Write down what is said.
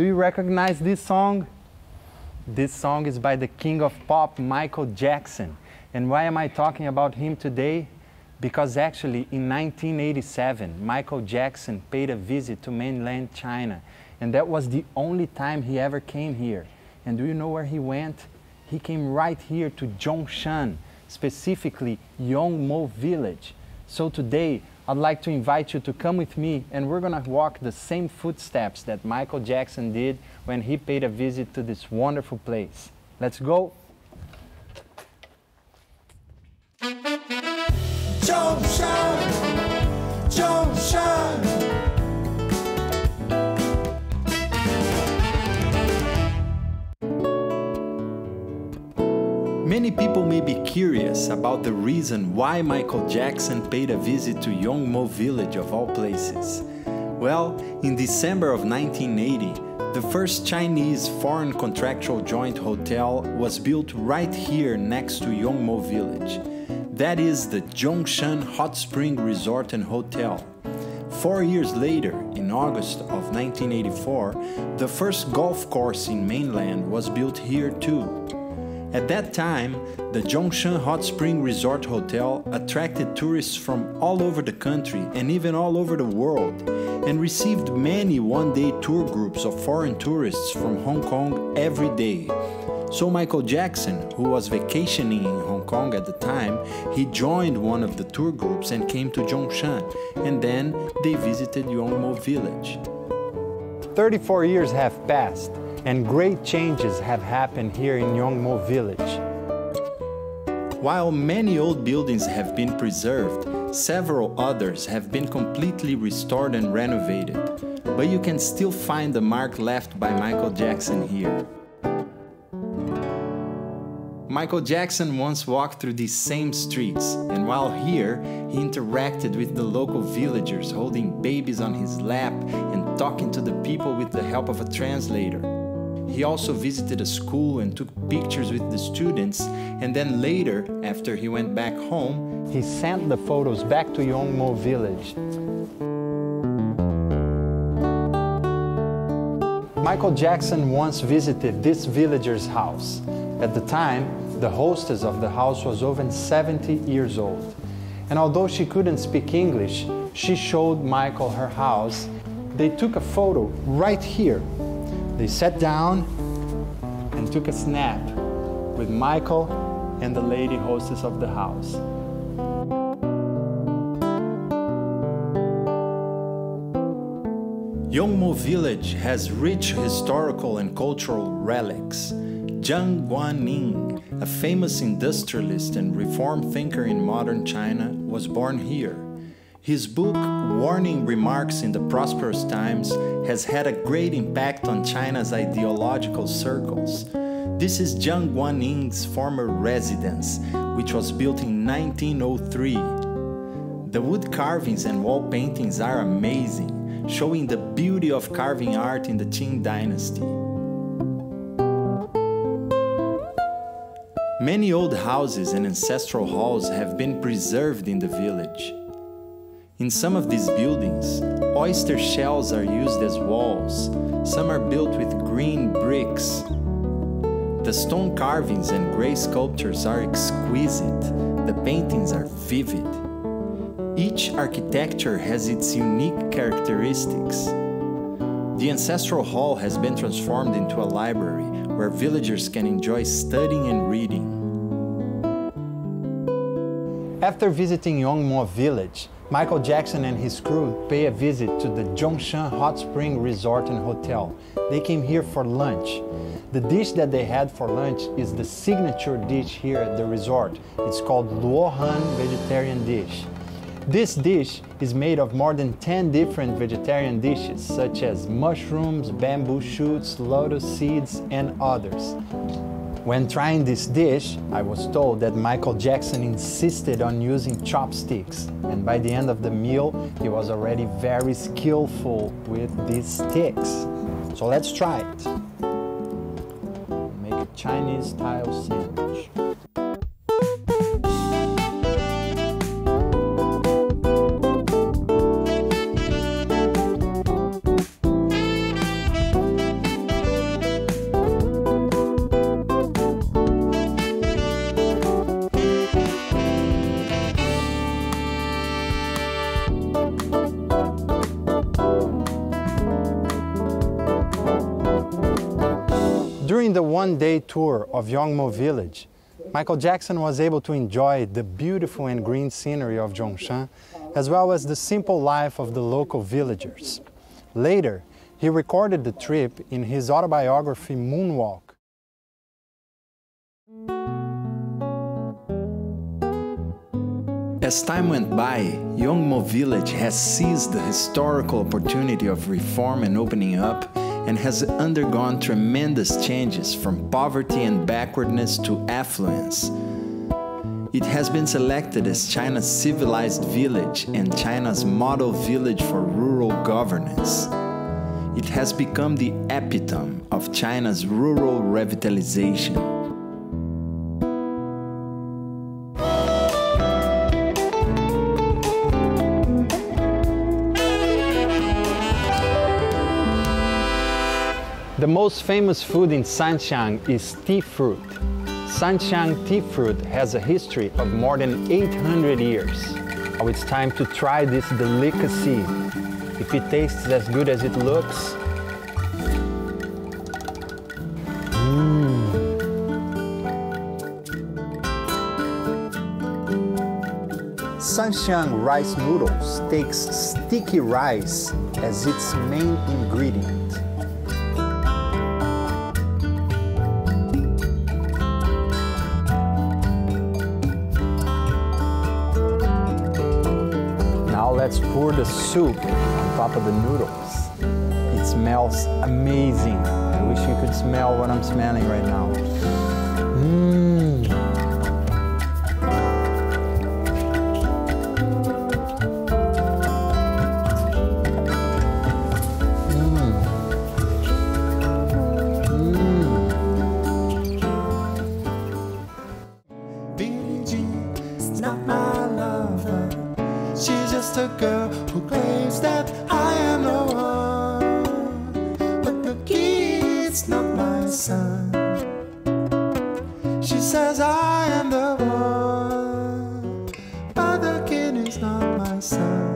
Do you recognize this song? This song is by the king of pop, Michael Jackson. And why am I talking about him today? Because actually in 1987, Michael Jackson paid a visit to mainland China. And that was the only time he ever came here. And do you know where he went? He came right here to Zhongshan, specifically Yongmo village. So today, I'd like to invite you to come with me and we're gonna walk the same footsteps that Michael Jackson did when he paid a visit to this wonderful place. Let's go. Zhongshan, Zhongshan. Many people may be curious about the reason why Michael Jackson paid a visit to Yongmo village of all places. Well, in December of 1980, the first Chinese foreign contractual joint hotel was built right here next to Yongmo village. That is the Zhongshan Hot Spring Resort and Hotel. 4 years later, in August of 1984, the first golf course in mainland was built here too. At that time, the Zhongshan Hot Spring Resort Hotel attracted tourists from all over the country and even all over the world, and received many one-day tour groups of foreign tourists from Hong Kong every day. So Michael Jackson, who was vacationing in Hong Kong at the time, he joined one of the tour groups and came to Zhongshan, and then they visited Yongmo village. 34 years have passed, and great changes have happened here in Yongmo village. While many old buildings have been preserved, several others have been completely restored and renovated, but you can still find the mark left by Michael Jackson here. Michael Jackson once walked through these same streets, and while here, he interacted with the local villagers, holding babies on his lap and talking to the people with the help of a translator. He also visited a school and took pictures with the students, and then later, after he went back home, he sent the photos back to Yongmo village. Michael Jackson once visited this villager's house. At the time, the hostess of the house was over 70 years old. And although she couldn't speak English, she showed Michael her house. They took a photo right here. They sat down and took a snap with Michael and the lady hostess of the house. Yongmo village has rich historical and cultural relics. Zhang Guanning, a famous industrialist and reform thinker in modern China, was born here. His book, Warning Remarks in the Prosperous Times, has had a great impact on China's ideological circles. This is Zhang Guanning's former residence, which was built in 1903. The wood carvings and wall paintings are amazing, showing the beauty of carving art in the Qing dynasty. Many old houses and ancestral halls have been preserved in the village. In some of these buildings, oyster shells are used as walls. Some are built with green bricks. The stone carvings and gray sculptures are exquisite. The paintings are vivid. Each architecture has its unique characteristics. The ancestral hall has been transformed into a library where villagers can enjoy studying and reading. After visiting Yongmo village, Michael Jackson and his crew pay a visit to the Zhongshan Hot Spring Resort and Hotel. They came here for lunch. The dish that they had for lunch is the signature dish here at the resort. It's called Luohan vegetarian dish. This dish is made of more than 10 different vegetarian dishes, such as mushrooms, bamboo shoots, lotus seeds, and others. When trying this dish, I was told that Michael Jackson insisted on using chopsticks, and by the end of the meal, he was already very skillful with these sticks. So let's try it. Make a Chinese-style sandwich. one-day tour of Yongmo village, Michael Jackson was able to enjoy the beautiful and green scenery of Zhongshan, as well as the simple life of the local villagers. Later, he recorded the trip in his autobiography Moonwalk. As time went by, Yongmo village has seized the historical opportunity of reform and opening up, and has undergone tremendous changes from poverty and backwardness to affluence. It has been selected as China's civilized village and China's model village for rural governance. It has become the epitome of China's rural revitalization. The most famous food in Zhongshan is tea fruit. Zhongshan tea fruit has a history of more than 800 years. Now it's time to try this delicacy. If it tastes as good as it looks, Zhongshan rice noodles takes sticky rice as its main ingredient. Now let's pour the soup on top of the noodles. It smells amazing. I wish you could smell what I'm smelling right now. Not my lover. She's just a girl who claims that I am the one. But the kid's not my son. She says I am the one, but the kid is not my son.